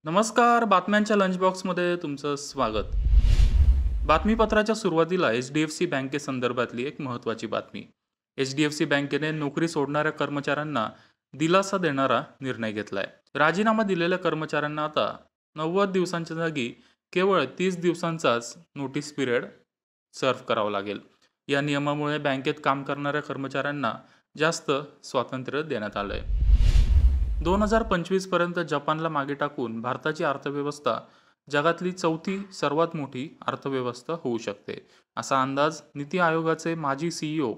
नमस्कार. बातम्यांच्या लंच बॉक्समध्ये तुमचं स्वागत. बातमीपत्राच्या सुरुवातीला HDFC बँकेसंदर्भातली एक महत्त्वाची बातमी. HDFC बँकेने नोकरी सोडणाऱ्या कर्मचाऱ्यांना दिलासा देणारा निर्णय घेतलाय. राजीनामा दिलेल्या कर्मचाऱ्यांना आता 90 दिवसांच्या जागी केवळ 30 दिवसांचाच नोटीस पिरियड सर्व्ह करावा लागेल. या नियमामुळे बँकेत काम करणाऱ्या कर्मचाऱ्यांना जास्त स्वातंत्र्य देण्यात आलंय. 2025 पर्यंत जपानला मागे टाकून भारताची अर्थव्यवस्था जगातली चौथी सर्वात मोठी अर्थव्यवस्था होऊ शकते, असा अंदाज नीती आयोगाचे माजी CEO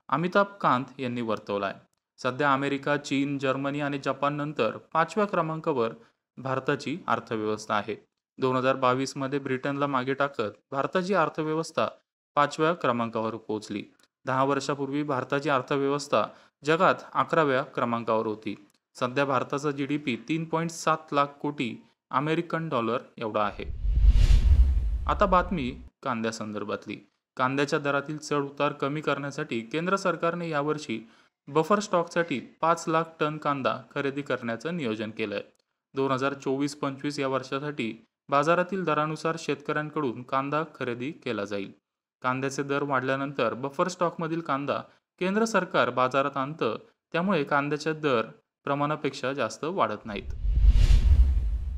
अमिताभ कांत यांनी वर्तवलाय. सध्या अमेरिका, चीन, जर्मनी आणि जपान नंतर 5व्या क्रमांकावर भारताची अर्थव्यवस्था आहे. 2022 मध्ये ब्रिटनला मागे टाकत भारताची अर्थव्यवस्था 5व्या क्रमांकावर पोहोचली. 10 वर्षापूर्वी भारताची अर्थव्यवस्था जगात 11व्या क्रमांकावर होती. सध्या भारताचा GDP 3.7 लाख कोटी अमेरिकन डॉलर एवढा आहे. आता बातमी कांद्यासंदर्भातली. कांद्याच्या दरातील चढ उतार कमी करण्यासाठी केंद्र सरकारने यावर्षी बफर स्टॉकसाठी 5 लाख टन कांदा खरेदी करण्याचं नियोजन केलंय. 2024-25 या वर्षासाठी बाजारातील दरानुसार शेतकऱ्यांकडून कांदा खरेदी केला जाईल. कांद्याचे दर वाढल्यानंतर बफर स्टॉकमधील कांदा केंद्र सरकार बाजारात आणतं, त्यामुळे कांद्याचे दर प्रमाणापेक्षा जास्त वाढत नाहीत.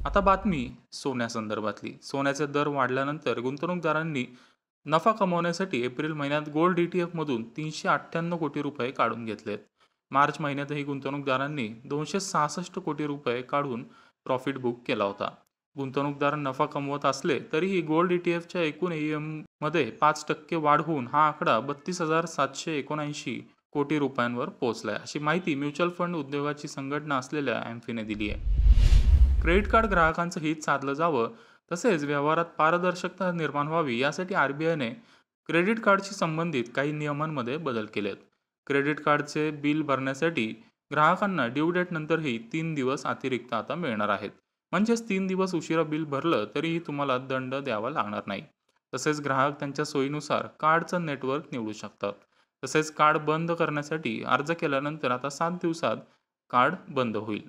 आता बातमी सोन्यासंदर्भातली. सोन्याचे दर वाढल्यानंतर गुंतवणूकदारांनी नफा कमवण्यासाठी एप्रिल महिन्यात गोल्ड ETF मधून 398 कोटी रुपये काढून घेतलेत. मार्च महिन्यातही गुंतवणूकदारांनी 266 कोटी रुपये काढून प्रॉफिट बुक केला होता. गुंतवणूकदार नफा कमवत असले तरीही गोल्ड ETFच्या एकूण AUM मध्ये 5% वाढ होऊन हा आकडा 32,779 कोटी रुपयांवर पोहोचलाय, अशी माहिती म्युच्युअल फंड उद्योगाची संघटना असलेल्या AMFIने दिली आहे. क्रेडिट कार्ड ग्राहकांचं हित साधलं जावं, तसेच व्यवहारात पारदर्शकता निर्माण व्हावी यासाठी RBIने क्रेडिट कार्डशी संबंधित काही नियमांमध्ये बदल केलेत. क्रेडिट कार्डचे बिल भरण्यासाठी ग्राहकांना ड्यू डेट नंतरही 3 दिवस अतिरिक्त आता मिळणार आहेत. म्हणजेच 3 दिवस उशिरा बिल भरलं तरीही तुम्हाला दंड द्यावा लागणार नाही. तसेच ग्राहक त्यांच्या सोयीनुसार कार्डचं नेटवर्क निवडू शकतात. तसेच कार्ड बंद करण्यासाठी अर्ज केल्यानंतर आता 7 दिवसात कार्ड बंद होईल.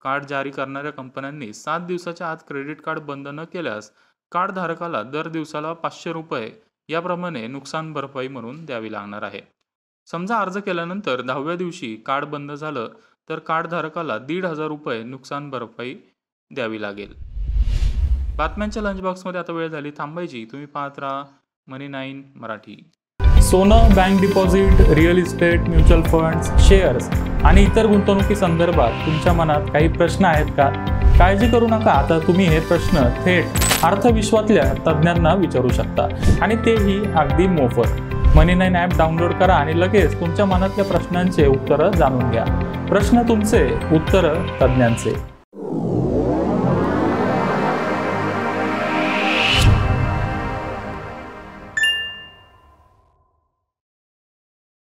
कार्ड जारी करणाऱ्या कंपन्यांनी 7 दिवसाच्या आत क्रेडिट कार्ड बंद न केल्यास कार्ड धारकाला दर दिवसाला 500 रुपये याप्रमाणे नुकसान भरपाई म्हणून द्यावी लागणार आहे. समजा अर्ज केल्यानंतर 10व्या दिवशी कार्ड बंद झालं तर कार्ड धारकाला 1,500 रुपये नुकसान भरपाई द्यावी लागेल. बातम्यांच्या लंच बॉक्समध्ये आता वेळ झाली थांबायची. तुम्ही पाहत राहा मनी 9 मराठी. सोनं, bank deposit, real estate, mutual funds, shares आणि इतर गुंतवणुकी संदर्भात तुमच्या मनात काही प्रश्न आहेत का? काळजी करू नका. आता तुम्ही हे प्रश्न थेट अर्थविश्वातल्या तज्ज्ञांना विचारू शकता आणि तेही अगदी मोफत. मनी 9 ॲप डाउनलोड करा आणि लगेच तुमच्या मनातल्या प्रश्नांचे उत्तरं जाणून घ्या. प्रश्न तुमचे, उत्तरं तज्ज्ञांचे.